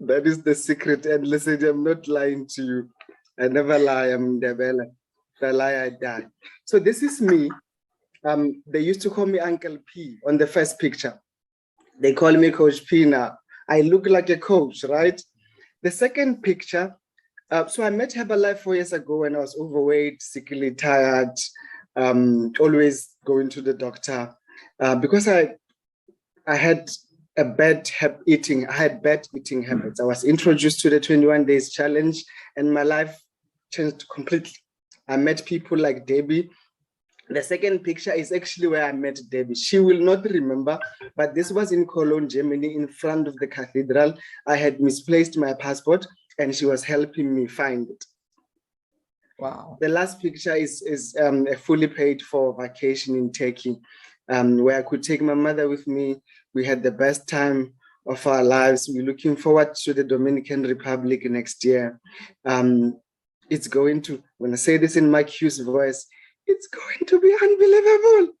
That is the secret. And listen, I'm not lying to you. I never lie. I'm Ndebele. If I lie, I die. So this is me. They used to call me Uncle P on the first picture. They call me Coach P now. I look like a coach, right? The second picture, so I met Herbalife 4 years ago when I was overweight, sickly tired, always going to the doctor because I had a bad eating. I had bad eating habits. I was introduced to the 21 days challenge and my life changed completely. I met people like Debbie. The second picture is actually where I met Debbie. She will not remember, but this was in Cologne, Germany, in front of the cathedral. I had misplaced my passport and she was helping me find it. Wow. The last picture is a fully paid for vacation in Turkey, where I could take my mother with me. We had the best time of our lives. We're looking forward to the Dominican Republic next year. It's going to, when I say this in Mike Hughes' voice, it's going to be unbelievable.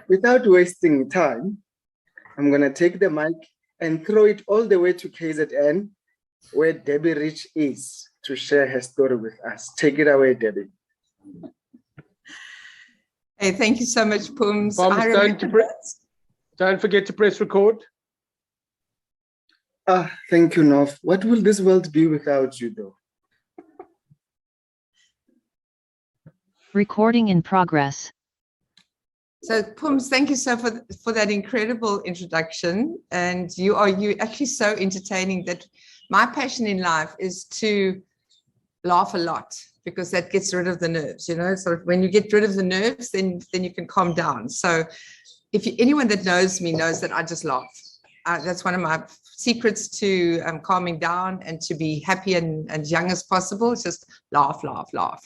Without wasting time, I'm going to take the mic and throw it all the way to KZN, where Debbie Rich is, to share her story with us. Take it away, Debbie. Hey, thank you so much, Pums. Don't forget to press record. Thank you, Nov. What will this world be without you, though? Recording in progress. So, Pums, thank you so for that incredible introduction. And you actually so entertaining that my passion in life is to laugh a lot because that gets rid of the nerves, you know. So when you get rid of the nerves, then you can calm down. So anyone that knows me knows that I just laugh. That's one of my secrets to calming down and to be happy and young as possible. It's just laugh,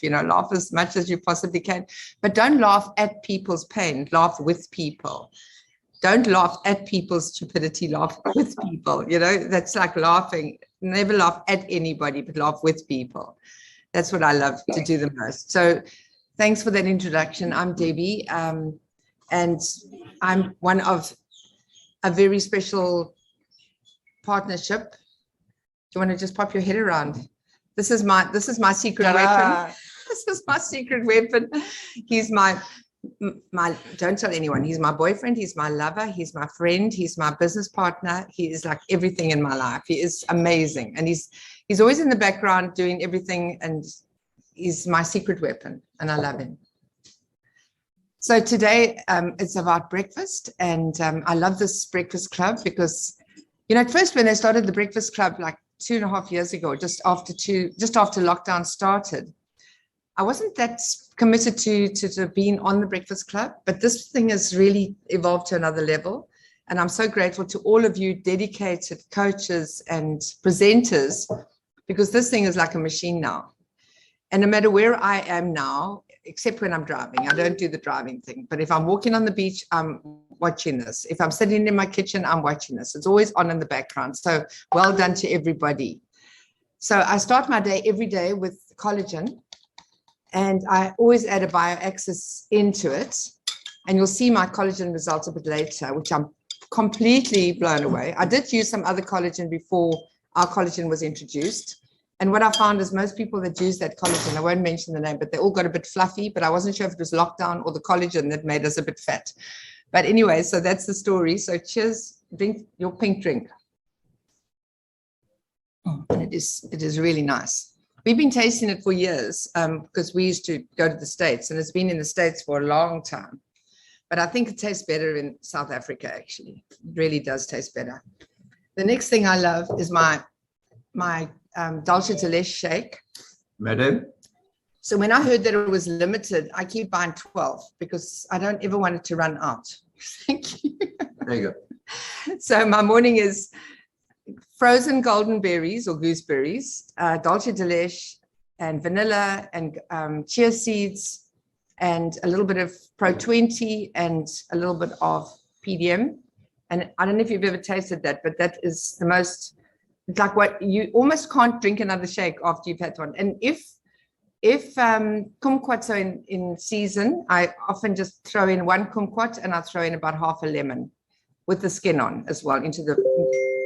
you know, laugh as much as you possibly can, but don't laugh at people's pain, laugh with people. Don't laugh at people's stupidity, laugh with people, you know, that's like laughing. Never laugh at anybody, but laugh with people. That's what I love to do the most. So thanks for that introduction. I'm Debbie, and I'm one of a very special partnership. Do you want to just pop your head around? This is my secret weapon. This is my secret weapon. He's my don't tell anyone. He's my boyfriend. He's my lover. He's my friend. He's my business partner. He is like everything in my life. He is amazing, and he's always in the background doing everything, and he's my secret weapon, and I love him. So today it's about breakfast, and I love this breakfast club because, you know, at first when they started the breakfast club like 2.5 years ago, just after lockdown started, I wasn't that committed to being on the breakfast club, but this thing has really evolved to another level. And I'm so grateful to all of you dedicated coaches and presenters, because this thing is like a machine now. And no matter where I am now, except when I'm driving, I don't do the driving thing. But if I'm walking on the beach, I'm watching this. If I'm sitting in my kitchen, I'm watching this. It's always on in the background. So well done to everybody. So I start my day every day with collagen, and I always add a bioaccess into it. And you'll see my collagen results a bit later, which I'm completely blown away. I did use some other collagen before our collagen was introduced. And what I found is most people that use that collagen, I won't mention the name, but they all got a bit fluffy, but I wasn't sure if it was lockdown or the collagen that made us a bit fat. But anyway, so that's the story. So cheers, drink your pink drink. And it is really nice. We've been tasting it for years because we used to go to the States, and it's been in the States for a long time. But I think it tastes better in South Africa, actually. It really does taste better. The next thing I love is my Dulce de Leche shake. Madam? So when I heard that it was limited, I keep buying 12 because I don't ever want it to run out. Thank you. There you go. So my morning is frozen golden berries or gooseberries, Dulce de Leche and vanilla and chia seeds and a little bit of Pro 20 and a little bit of PDM. And I don't know if you've ever tasted that, but that is the most, it's like what you almost can't drink another shake after you've had one. And if kumquats are in season, I often just throw in 1 kumquat and I throw in about half a lemon with the skin on as well into the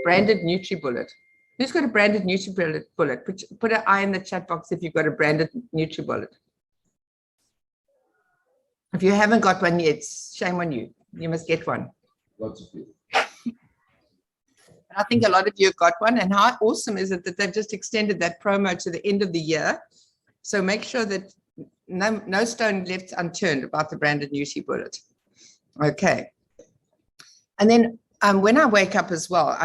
branded NutriBullet. Who's got a branded NutriBullet? Put an I in the chat box if you've got a branded NutriBullet. If you haven't got one yet, shame on you. You must get one. Lots of you. I think a lot of you have got one. And how awesome is it that they've just extended that promo to the end of the year? So make sure that no stone left unturned about the branded NutriBullet. Okay. And then when I wake up as well,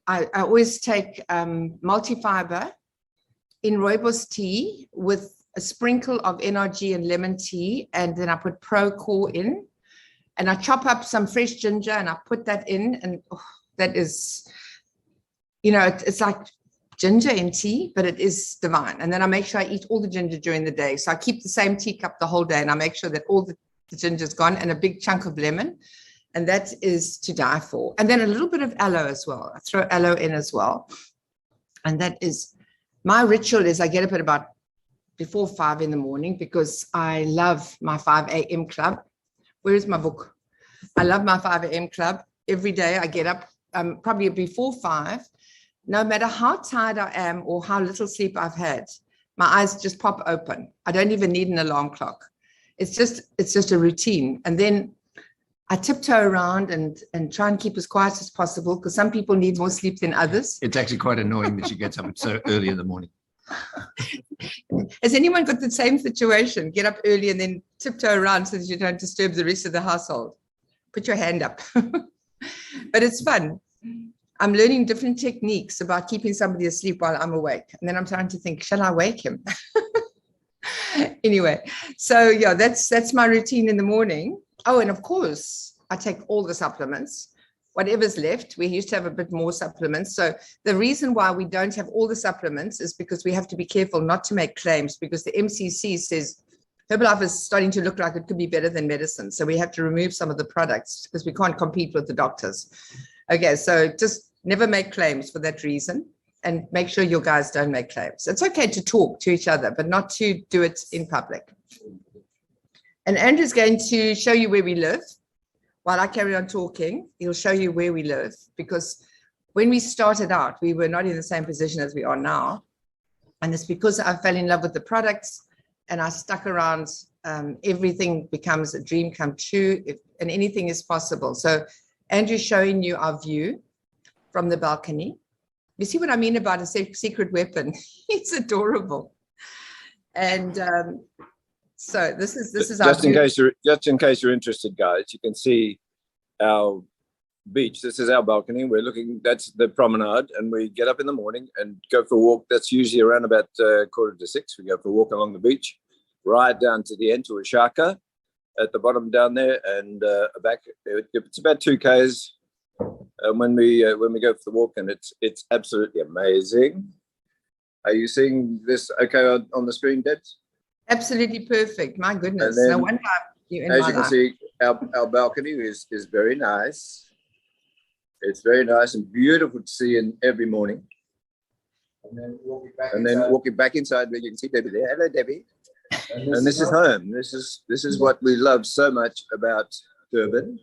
I always take multifiber in rooibos tea with a sprinkle of NRG and lemon tea, and then I put Pro Core in, and I chop up some fresh ginger and I put that in, and that is, it's like ginger in tea, but it is divine. And then I make sure I eat all the ginger during the day. So I keep the same teacup the whole day, and I make sure that all the ginger's gone, and a big chunk of lemon, and that is to die for. And then a little bit of aloe as well. I throw aloe in as well. And that is, my ritual is I get up at about before 5 in the morning because I love my 5 a.m. club. Where is my book? I love my 5 a.m. club. Every day I get up probably before 5. No matter how tired I am or how little sleep I've had, my eyes just pop open. I don't even need an alarm clock. It's just a routine. And then I tiptoe around and try and keep as quiet as possible because some people need more sleep than others. It's actually quite annoying that she gets up so early in the morning. Has anyone got the same situation? Get up early and then tiptoe around so that you don't disturb the rest of the household. Put your hand up. But it's fun. I'm learning different techniques about keeping somebody asleep while I'm awake. And then I'm trying to think, shall I wake him? Anyway, so yeah, that's my routine in the morning. Oh, and of course, I take all the supplements. Whatever's left, we used to have a bit more supplements. So the reason why we don't have all the supplements is because we have to be careful not to make claims, because the MCC says Herbalife is starting to look like it could be better than medicine. So we have to remove some of the products because we can't compete with the doctors. Okay, so just never make claims for that reason, and make sure your guys don't make claims. It's okay to talk to each other, but not to do it in public. And Andrew's going to show you where we live. While I carry on talking, he'll show you where we live, because when we started out, we were not in the same position as we are now. And it's because I fell in love with the products and I stuck around. Everything becomes a dream come true, and anything is possible. So Andrew's showing you our view from the balcony. You see what I mean about a secret weapon? It's adorable. And so this is our just in case you're interested, guys. You can see our beach. This is our balcony. We're looking. That's the promenade, and we get up in the morning and go for a walk. That's usually around about 5:45. We go for a walk along the beach, right down to the end to Oshaka, at the bottom down there, and back. It's about 2 k's. When we go for the walk, and it's absolutely amazing. Are you seeing this okay on the screen, Debs? Absolutely perfect. My goodness. Then, no wonder you're in as my you can life. see, our balcony is very nice. It's very nice and beautiful to see in every morning. And then walking back inside, where you can see Debbie there. Hello, Debbie. And this is home. This is what we love so much about Durban.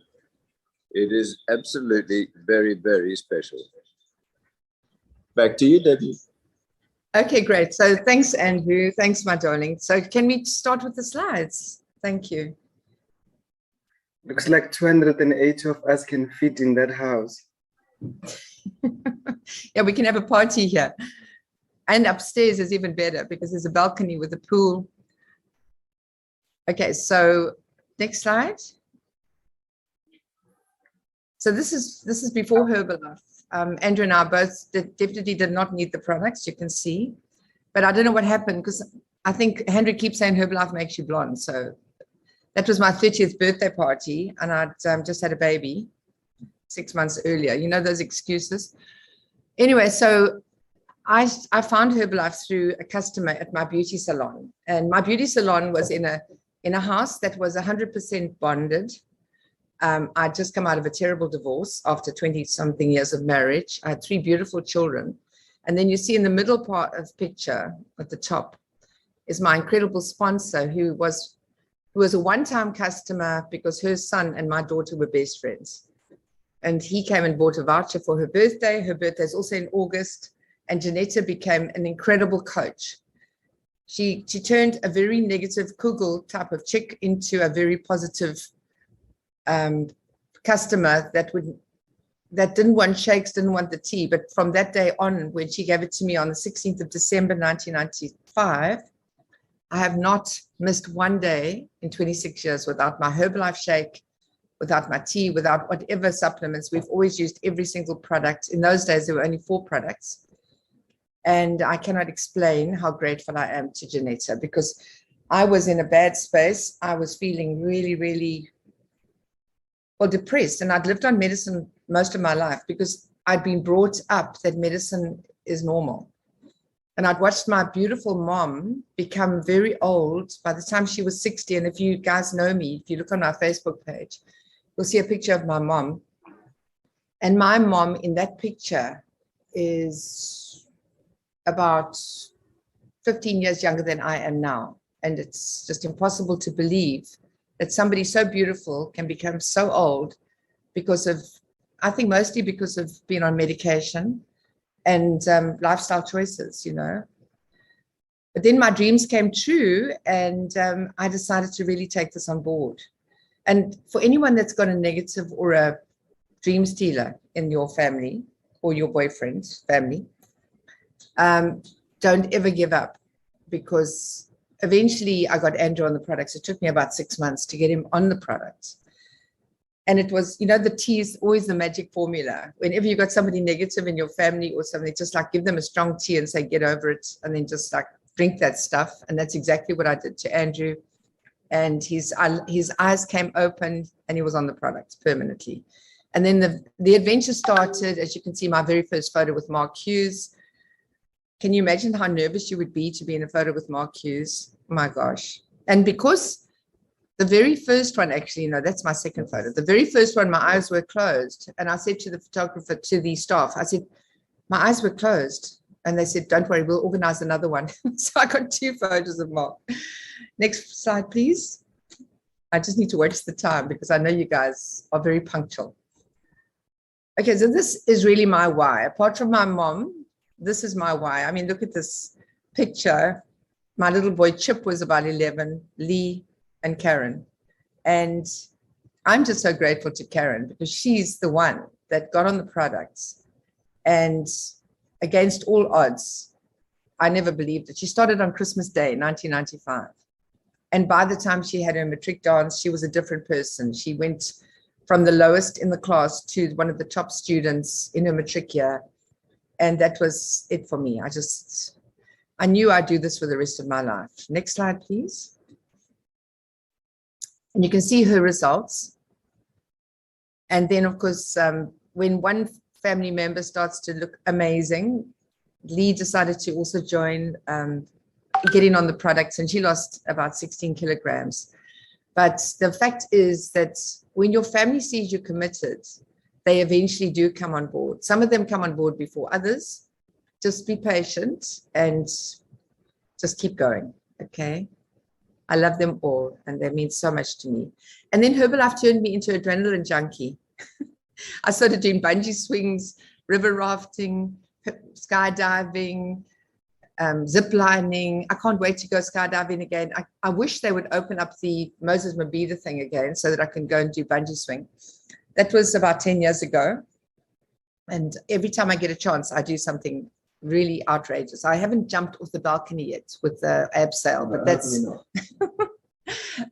It is absolutely very, very special. Back to you, Debbie. Okay, great. So thanks, Andrew. Thanks, my darling. So can we start with the slides? Thank you. Looks like 280 of us can fit in that house. Yeah, we can have a party here. And upstairs is even better because there's a balcony with a pool. Okay, so next slide. So this is before Herbalife. Andrew and I both definitely did not need the products, you can see. But I don't know what happened, because I think Henry keeps saying Herbalife makes you blonde. So that was my 30th birthday party, and I'd just had a baby 6 months earlier. You know those excuses. Anyway, so I found Herbalife through a customer at my beauty salon. And my beauty salon was in a house that was 100% bonded. I'd just come out of a terrible divorce after 20-something years of marriage. I had 3 beautiful children. And then you see in the middle part of the picture at the top is my incredible sponsor, who was a one-time customer because her son and my daughter were best friends. And he came and bought a voucher for her birthday. Her birthday is also in August. And Janetta became an incredible coach. She turned a very negative Kugel type of chick into a very positive customer that didn't want shakes, didn't want the tea. But from that day on, when she gave it to me on the 16th of December, 1995, I have not missed one day in 26 years without my Herbalife shake, without my tea, without whatever supplements. We've always used every single product. In those days, there were only 4 products. And I cannot explain how grateful I am to Janetta, because I was in a bad space. I was feeling really, really, well, depressed. And I'd lived on medicine most of my life because I'd been brought up that medicine is normal. And I'd watched my beautiful mom become very old by the time she was 60. And if you guys know me, if you look on my Facebook page, you'll see a picture of my mom. And my mom in that picture is about 15 years younger than I am now. And it's just impossible to believe that somebody so beautiful can become so old because of, I think mostly because of being on medication and lifestyle choices, you know. But then my dreams came true, and I decided to really take this on board. And for anyone that's got a negative or a dream stealer in your family or your boyfriend's family, don't ever give up, because eventually I got Andrew on the products. It took me about 6 months to get him on the products. And it was, you know, the tea is always the magic formula. Whenever you got somebody negative in your family or something, just like give them a strong tea and say, get over it. And then just like drink that stuff. And that's exactly what I did to Andrew. And his eyes came open and he was on the products permanently. And then the adventure started. As you can see, my very first photo with Mark Hughes. Can you imagine how nervous you would be to be in a photo with Mark Hughes? Oh my gosh. And because the very first one, actually, no, that's my second photo. The very first one, my eyes were closed. And I said to the photographer, to the staff, I said, my eyes were closed. And they said, don't worry, we'll organize another one. So I got 2 photos of Mark. Next slide, please. I just need to watch the time because I know you guys are very punctual. Okay, so this is really my why. Apart from my mom, this is my why. I mean, look at this picture. My little boy Chip was about 11, Lee and Karen. And I'm just so grateful to Karen because she's the one that got on the products. And against all odds, I never believed it. She started on Christmas Day, 1995. And by the time she had her matric dance, she was a different person. She went from the lowest in the class to one of the top students in her matric year. And that was it for me. I knew I'd do this for the rest of my life. Next slide, please. And you can see her results. And then, of course, when one family member starts to look amazing, Lee decided to also join, get in on the products, and she lost about 16 kilograms. But the fact is that when your family sees you committed, they eventually do come on board. Some of them come on board before others. Just be patient and just keep going, okay? I love them all, and they mean so much to me. And then Herbalife turned me into adrenaline junkie. I started doing bungee swings, river rafting, skydiving, zip lining. I can't wait to go skydiving again. I wish they would open up the Moses Mabhida thing again so that I can go and do bungee swing. That was about 10 years ago. And every time I get a chance, I do something really outrageous. I haven't jumped off the balcony yet with the abseil, but that's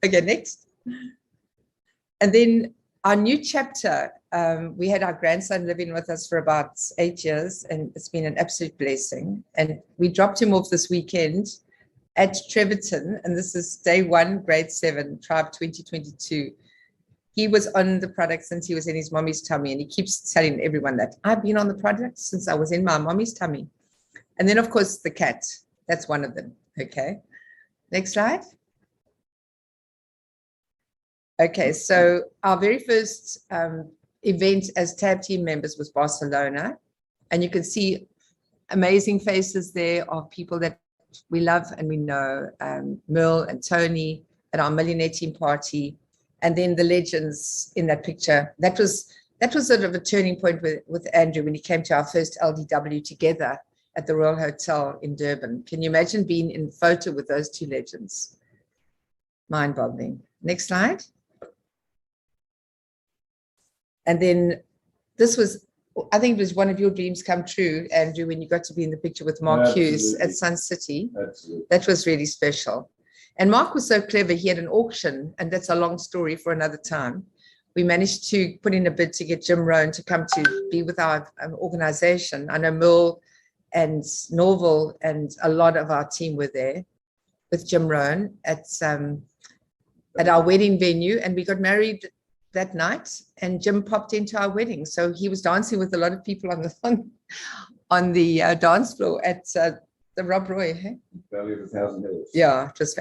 okay. Next. And then our new chapter, we had our grandson living with us for about 8 years, and it's been an absolute blessing. And we dropped him off this weekend at Treverton, and this is day 1, grade 7, Tribe 2022. He was on the product since he was in his mommy's tummy, and he keeps telling everyone that I've been on the product since I was in my mommy's tummy. And then, of course, the cat. That's one of them. Okay. Next slide. Okay, so our very first event as TAB team members was Barcelona. And you can see amazing faces there of people that we love and we know, Merle and Tony at our millionaire team party. And then the legends in that picture. That was that was sort of a turning point with Andrew when he came to our first LDW together at the Royal Hotel in Durban. Can you imagine being in photo with those two legends? Mind-boggling. Next slide. And then this was, I think it was one of your dreams come true, Andrew, when you got to be in the picture with Mark Hughes at Sun City. Absolutely. That was really special. And Mark was so clever. He had an auction, and that's a long story for another time. We managed to put in a bid to get Jim Rohn to come to be with our organization. I know Merle and Norval and a lot of our team were there with Jim Rohn at our wedding venue, and we got married that night, and Jim popped into our wedding. So he was dancing with a lot of people on the dance floor at the Rob Roy. Hey? Valley of a Thousand Hills. Yeah, it was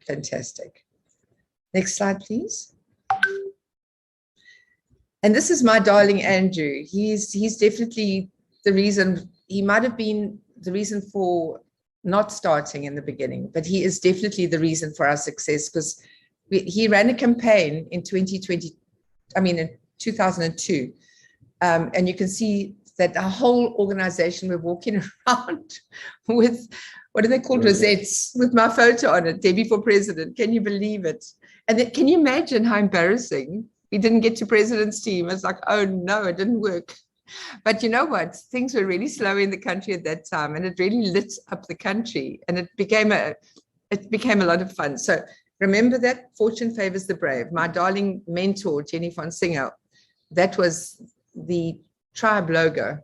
fantastic. Next slide, please. And this is my darling Andrew. He's definitely the reason. He might have been the reason for not starting in the beginning, but he is definitely the reason for our success, because he ran a campaign in 2002. And you can see that our whole organization, we're walking around with, what are they called, rosettes, with my photo on it, Debbie for President. Can you believe it? And then, can you imagine how embarrassing? We didn't get to President's team. It's like, oh no, it didn't work. But you know what? Things were really slow in the country at that time, and it really lit up the country, and it became a lot of fun. So remember that fortune favors the brave. My darling mentor, Jenny von Singer, that was the tribe logo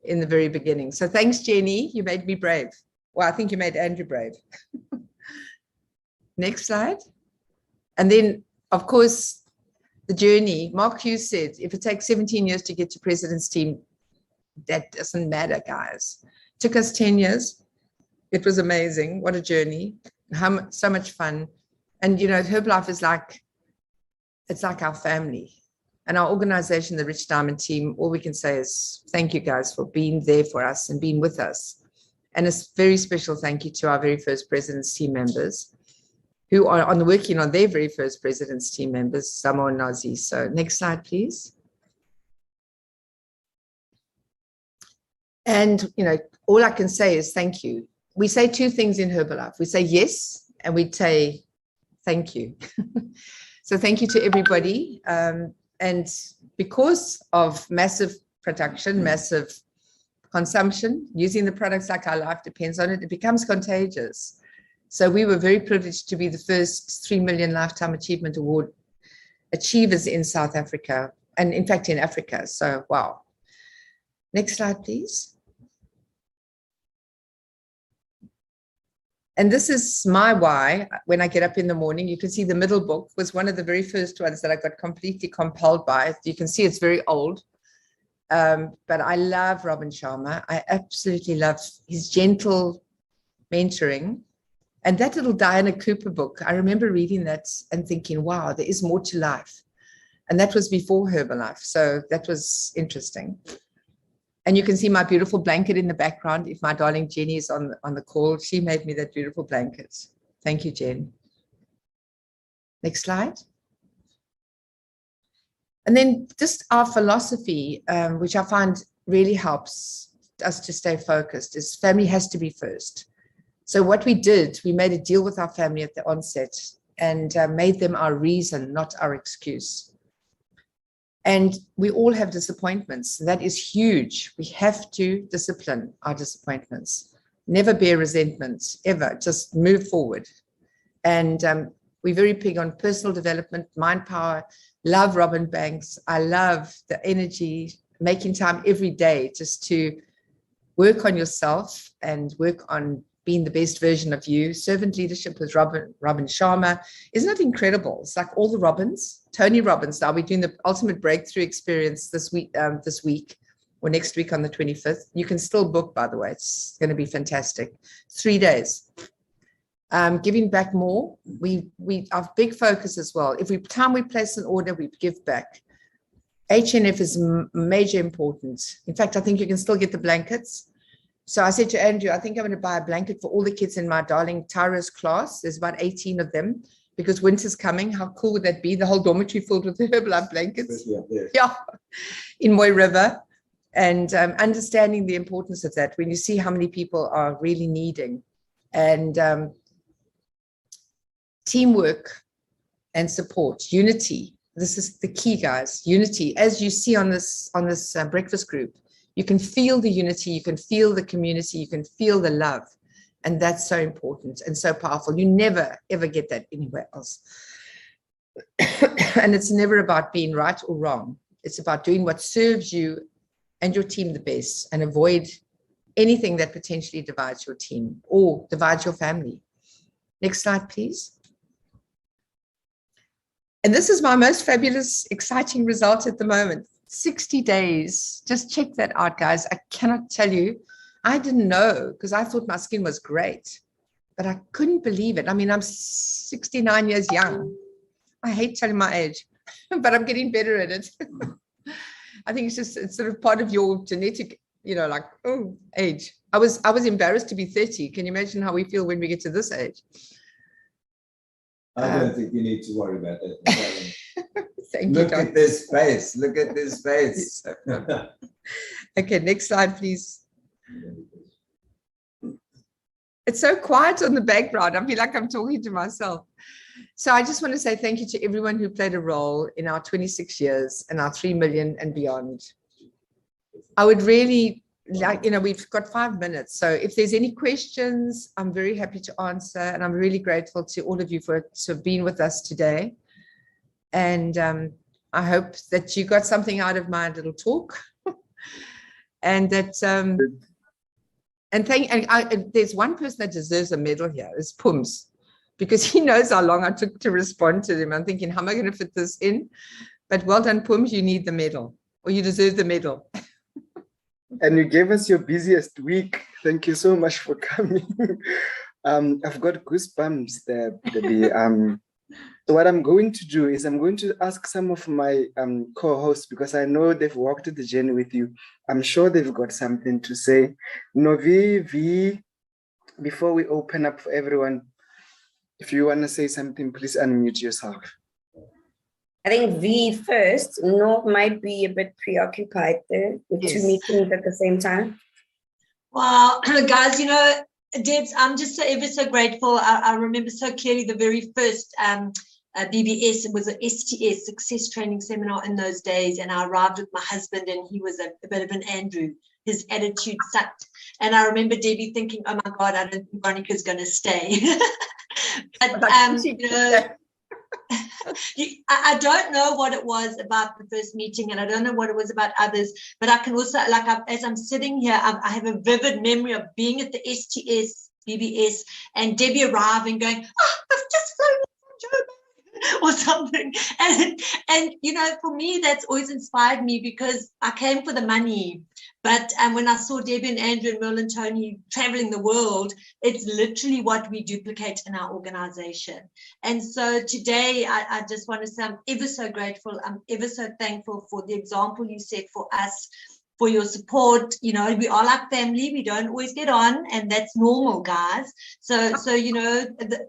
in the very beginning. So thanks, Jenny. You made me brave. Well, I think you made Andrew brave. Next slide. And then, of course, the journey. Mark Hughes said, if it takes 17 years to get to President's team, that doesn't matter, guys. It took us 10 years. It was amazing. What a journey. So much fun. And, you know, Herbalife is like, it's like our family. And our organization, the Rich Diamond team, all we can say is thank you guys for being there for us and being with us. And a very special thank you to our very first President's team members who are working on their very first President's team members, Samo and Nazi. So next slide, please. And, you know, all I can say is thank you. We say two things in Herbalife. We say yes, and we say thank you. So thank you to everybody. And because of massive production, massive consumption, using the products like our life depends on it, it becomes contagious. So we were very privileged to be the first 3 million Lifetime Achievement Award achievers in South Africa, and in fact in Africa. So, wow. Next slide, please. And this is my why. When I get up in the morning, you can see the middle book was one of the very first ones that I got completely compelled by. You can see it's very old. But I love Robin Sharma. I absolutely love his gentle mentoring. And that little Diana Cooper book, I remember reading that and thinking, wow, there is more to life. And that was before Herbalife. So that was interesting. And you can see my beautiful blanket in the background. If my darling Jenny is on the call, she made me that beautiful blanket. Thank you, Jen. Next slide. And then just our philosophy, which I find really helps us to stay focused, is family has to be first. So what we did, we made a deal with our family at the onset and made them our reason, not our excuse. And we all have disappointments. That is huge. We have to discipline our disappointments. Never bear resentment, ever. Just move forward. And we're very big on personal development, mind power. Love Robin Banks. I love the energy, making time every day just to work on yourself and work on being the best version of you. Servant leadership with Robin Sharma. Isn't it incredible? It's like all the Robins. Tony Robbins. Now we're doing the ultimate breakthrough experience this week or next week on the 25th. You can still book, by the way. It's going to be fantastic. 3 days. Giving back more. Our big focus as well. Every time we place an order, we give back. HNF is major importance. In fact, I think you can still get the blankets. So I said to Andrew, I think I'm going to buy a blanket for all the kids in my darling Tyra's class. There's about 18 of them. because winter's coming. How cool would that be? The whole dormitory filled with Herbalife blankets. Yeah, in Moy River. And understanding the importance of that when you see how many people are really needing. And teamwork and support, unity. This is the key, guys. Unity, as you see on this breakfast group, you can feel the unity, you can feel the community, you can feel the love, and that's so important and so powerful. You never ever get that anywhere else. And it's never about being right or wrong. It's about doing what serves you and your team the best, and avoid anything that potentially divides your team or divides your family. Next slide, please. And this is my most fabulous, exciting result at the moment. 60 days. Just check that out, guys. I cannot tell you. I didn't know, because I thought my skin was great, but I couldn't believe it. I mean, I'm 69 years young. I hate telling my age, but I'm getting better at it. I think it's sort of part of your genetic, like, oh, age. I was embarrassed to be 30. Can you imagine how we feel when we get to this age? I don't think you need to worry about that. Thank Look you, at this face. Look at this face. Okay, next slide, please. It's so quiet on the background. I feel like I'm talking to myself. So I just want to say thank you to everyone who played a role in our 26 years and our 3 million and beyond. I would really like, we've got 5 minutes. So if there's any questions, I'm very happy to answer. And I'm really grateful to all of you for being with us today. And I hope that you got something out of my little talk. And that, there's one person that deserves a medal here, is Pums, because he knows how long I took to respond to him. I'm thinking, how am I going to fit this in? But well done, Pums, you need the medal, or you deserve the medal. And you gave us your busiest week. Thank you so much for coming. I've got goosebumps there, Debbie. So what I'm going to do is I'm going to ask some of my co-hosts, because I know they've walked the journey with you. I'm sure they've got something to say. Novi, before we open up for everyone, if you want to say something, please unmute yourself. I think V first. North might be a bit preoccupied there with Yes. 2 meetings at the same time. Well, guys, Debs, I'm just ever so grateful. I remember so clearly the very first BBS. It was an STS, Success Training Seminar, in those days. And I arrived with my husband, and he was a bit of an Andrew. His attitude sucked. And I remember Debbie thinking, oh my God, I don't think Veronica's going to stay. But, I don't know what it was about the first meeting, and I don't know what it was about others, but I can also, as I'm sitting here, I have a vivid memory of being at the STS BBS and Debbie arriving going, I've just flown from Joburg or something. And for me, that's always inspired me, because I came for the money. But when I saw Debbie and Andrew and Merle and Tony traveling the world, it's literally what we duplicate in our organization. And so today, I just want to say I'm ever so grateful. I'm ever so thankful for the example you set for us, for your support. We are like family. We don't always get on, and that's normal, guys. So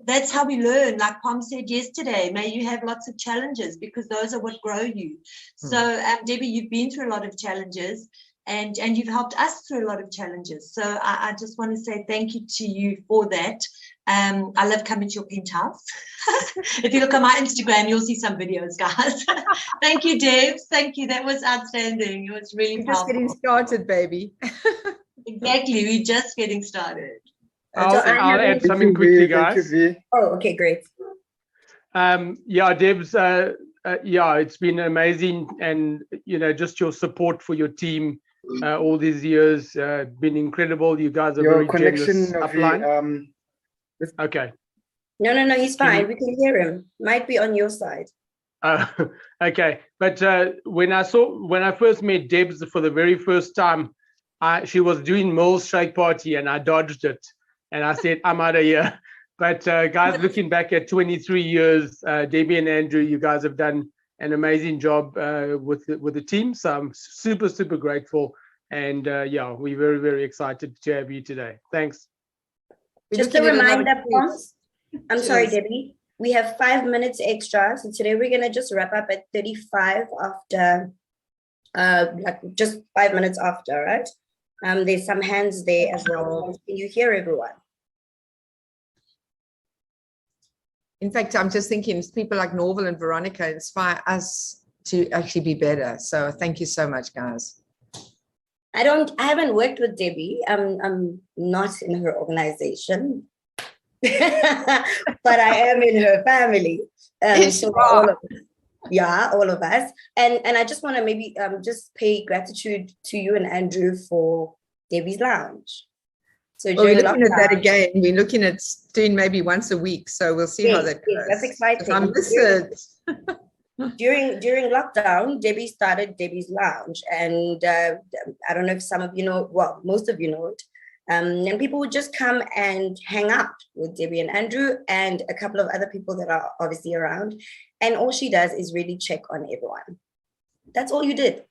that's how we learn. Like Pom said yesterday, may you have lots of challenges, because those are what grow you. So Debbie, you've been through a lot of challenges. And you've helped us through a lot of challenges. So I just want to say thank you to you for that. I love coming to your penthouse. If you look on my Instagram, you'll see some videos, guys. Thank you, Deb. Thank you. That was outstanding. It was really We're just getting started, baby. Exactly. We're just getting started. I'll add something quickly, guys. Oh, okay, great. Deb's, it's been amazing. And, just your support for your team all these years, been incredible. You guys are Your very connection generous of upline. Okay. No, he's fine. We can hear him. Might be on your side. Okay. But when I first met Debs for the very first time, she was doing Merle's Shake Party, and I dodged it. And I said, I'm out of here. But guys, looking back at 23 years, Debbie and Andrew, you guys have done an amazing job with the team. So I'm super, super grateful. And we're very, very excited to have you today. Thanks. Just a reminder, Pons. I'm sorry, Debbie. we have 5 minutes extra. So today we're gonna just wrap up at 35 after, like just 5 minutes after, right? There's some hands there as well. Can you hear everyone? In fact, I'm just thinking people like Norval and Veronica inspire us to actually be better. So thank you so much, guys. I haven't worked with Debbie. I'm not in her organization, but I am in her family. So all of us. And I just want to maybe just pay gratitude to you and Andrew for Debbie's Lounge. So well, we're looking at that again. We're looking at doing maybe once a week. So we'll see how that goes. That's exciting. I miss it. During lockdown, Debbie started Debbie's Lounge, and I don't know if some of you know, well, most of you know it. And people would just come and hang out with Debbie and Andrew and a couple of other people that are obviously around. And all she does is really check on everyone. That's all you did,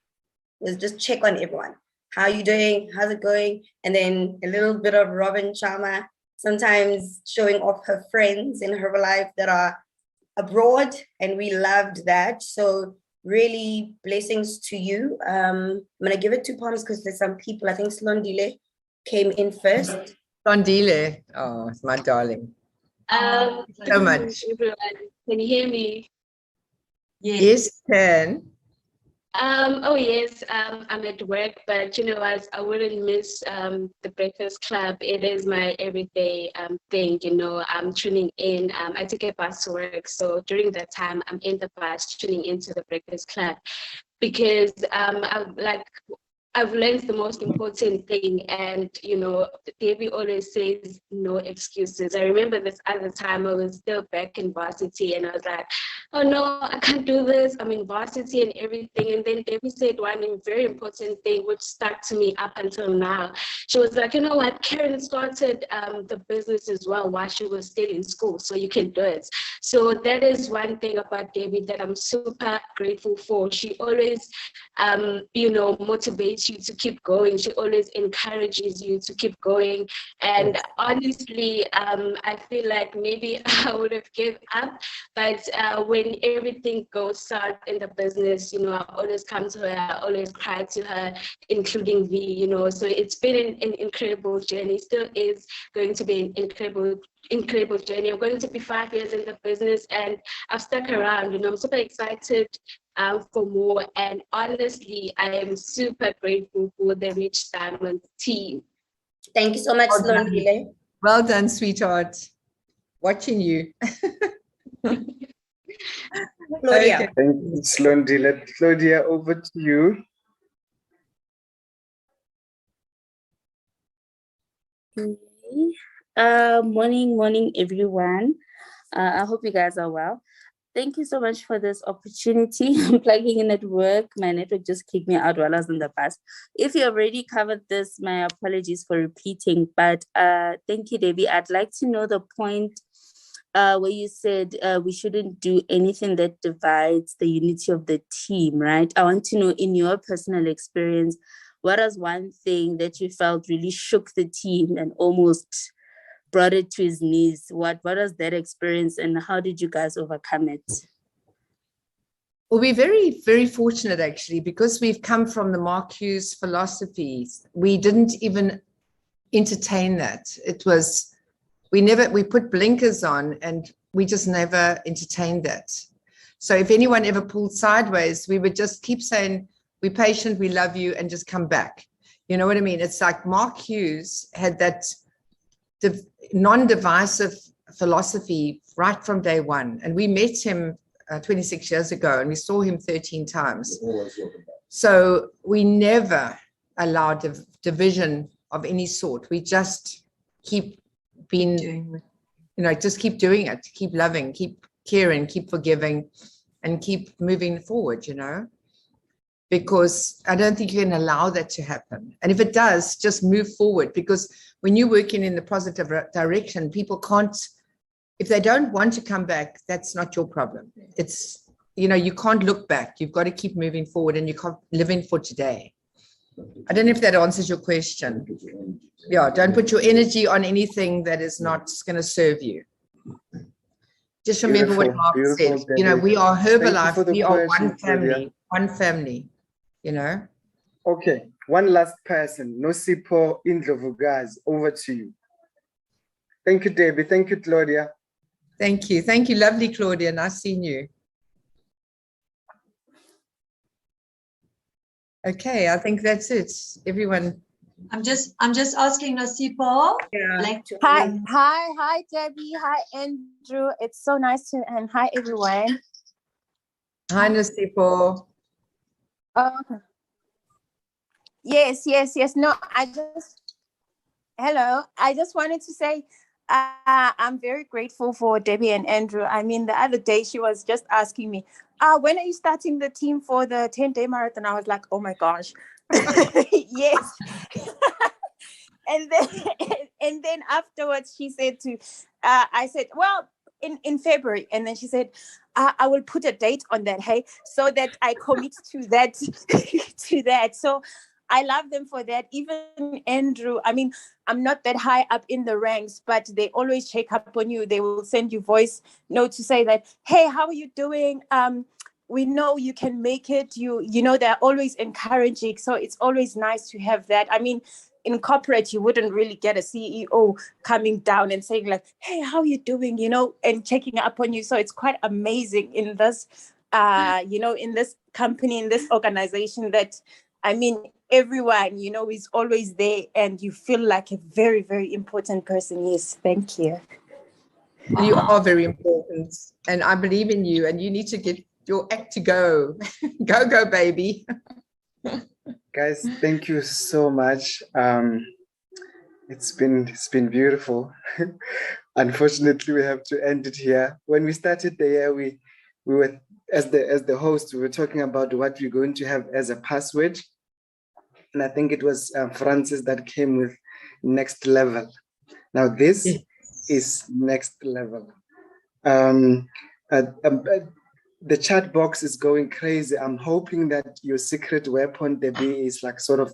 was just check on everyone. How are you doing? How's it going? And then a little bit of Robin Sharma, sometimes showing off her friends in her life that are abroad, and we loved that. So really blessings to you. I'm gonna give it 2 palms because there's some people. I think Slondile came in first. Slondile, oh, it's my darling. So much. Everyone, can you hear me? Yes, can. Oh yes, I'm at work, but you know, I wouldn't miss the Breakfast Club. It is my everyday thing. You know, I'm tuning in. I take a bus to work, so during that time, I'm in the bus tuning into the Breakfast Club because I've learned the most important thing, and you know, Debbie always says no excuses. I remember this other time I was still back in varsity, and I was like, oh no, I can't do this. I'm in varsity and everything. And then Debbie said one very important thing, which stuck to me up until now. She was like, you know what, Karen started the business as well while she was still in school, so you can do it. So that is one thing about Debbie that I'm super grateful for. She always, you know, motivates you to keep going. She always encourages you to keep going. And honestly, I feel like maybe I would have given up, but when everything goes south in the business, you know, I always come to her, I always cry to her, including V, you know. So it's been an incredible journey, still is going to be an incredible journey. I'm going to be 5 years in the business, and I've stuck around. You know, I'm super excited for more, and honestly, I am super grateful for the Rich Diamond team. Thank you so much, Slondile. Well done, sweetheart. Watching you. Claudia. Okay. Thank you, Slondile. Claudia, over to you. Morning, everyone. I hope you guys are well. Thank you so much for this opportunity. I'm plugging in at work. My network just kicked me out while I was on the bus. If you already covered this, my apologies for repeating, but thank you, Debbie. I'd like to know the point where you said we shouldn't do anything that divides the unity of the team, right? I want to know, in your personal experience, what was one thing that you felt really shook the team and almost brought it to his knees? What was that experience, and how did you guys overcome it? Well, we're very, very fortunate actually, because we've come from the Mark Hughes philosophies. We didn't even entertain that. It was, we put blinkers on and we just never entertained that. So if anyone ever pulled sideways, we would just keep saying, we're patient, we love you, and just come back. You know what I mean? It's like Mark Hughes had that non-divisive philosophy right from day one. And we met him 26 years ago, and we saw him 13 times. So we never allowed division of any sort. We just keep being, just keep doing it, keep loving, keep caring, keep forgiving, and keep moving forward, because I don't think you can allow that to happen. And if it does, just move forward, because when you're working in the positive direction, people can't, if they don't want to come back, that's not your problem. It's, you can't look back. You've got to keep moving forward, and you can't live in for today. I don't know if that answers your question. Yeah, don't put your energy on anything that is not going to serve you. Just remember what Beautiful, Mark beautiful, said. You know, Debbie. we are Thank you for Herbalife. the We are question, one Claudia. family. One family. You know. Okay, one last person, Nosipo Indlovukazi, over to you. Thank you, Debbie. Thank you, Claudia. Thank you. Thank you, lovely Claudia. Nice seeing you. Okay, I think that's it. Everyone. I'm just asking Nasipo. Yeah. Like to Hi, Debbie. Hi, Andrew. It's so nice to, and hi, everyone. Hi, Nasipo. Okay. Yes. No, hello. I just wanted to say, I'm very grateful for Debbie and Andrew. I mean, the other day she was just asking me, when are you starting the team for the 10-day marathon? I was like, oh my gosh. Yes. and then afterwards she said I said, well, in February. And then she said, I will put a date on that, hey, so that I commit to that, to that. So I love them for that. Even Andrew, I mean, I'm not that high up in the ranks, but they always check up on you. They will send you voice notes to say that, hey, how are you doing? We know you can make it. You know, they're always encouraging. So it's always nice to have that. I mean, in corporate, you wouldn't really get a CEO coming down and saying like, hey, how are you doing? You know, and checking up on you. So it's quite amazing in this, you know, in this company, in this organization that, I mean, everyone, you know, is always there and you feel like a very, very important person. Yes, thank you. You are very important and I believe in you and you need to get your act to go. Go, baby. Guys, thank you so much. It's been beautiful. Unfortunately, we have to end it here. When we started the year, we were as the host, we were talking about what we're going to have as a password. And I think it was Francis that came with next level. Now this is next level. The chat box is going crazy. I'm hoping that your secret weapon, Debbie, is like sort of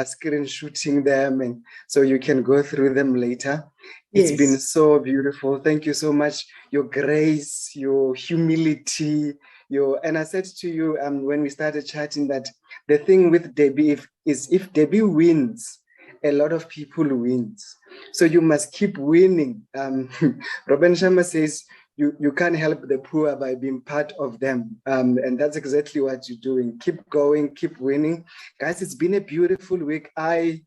screen shooting them, and so you can go through them later. It's been so beautiful. Thank you so much. Your grace, your humility, and I said to you when we started chatting that the thing with Debbie is if Debbie wins, a lot of people wins. So you must keep winning. Robin Sharma says, you can't help the poor by being part of them. And that's exactly what you're doing. Keep going, keep winning. Guys, it's been a beautiful week. I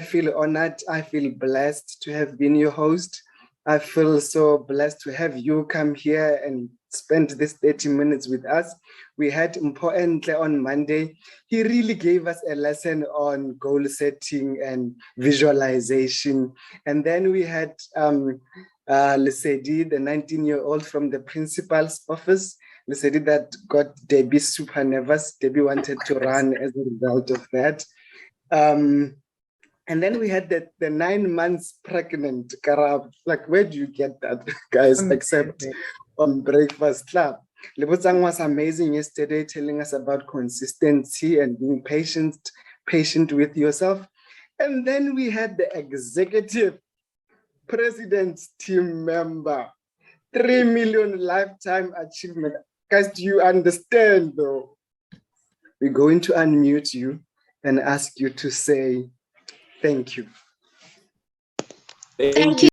feel honored. I feel blessed to have been your host. I feel so blessed to have you come here and spend this 30 minutes with us. We had Mpoentle on Monday. He really gave us a lesson on goal setting and visualization. And then we had Lesedi, the 19-year-old from the principal's office. Lesedi that got Debbie super nervous. Debbie wanted to run as a result of that. And then we had the 9 months pregnant Karab. Like, where do you get that, guys, except on Breakfast Club? Lebotsang was amazing yesterday, telling us about consistency and being patient with yourself. And then we had the executive president's team member, 3 million lifetime achievement. Guys, do you understand though? We're going to unmute you and ask you to say thank you. Thank you.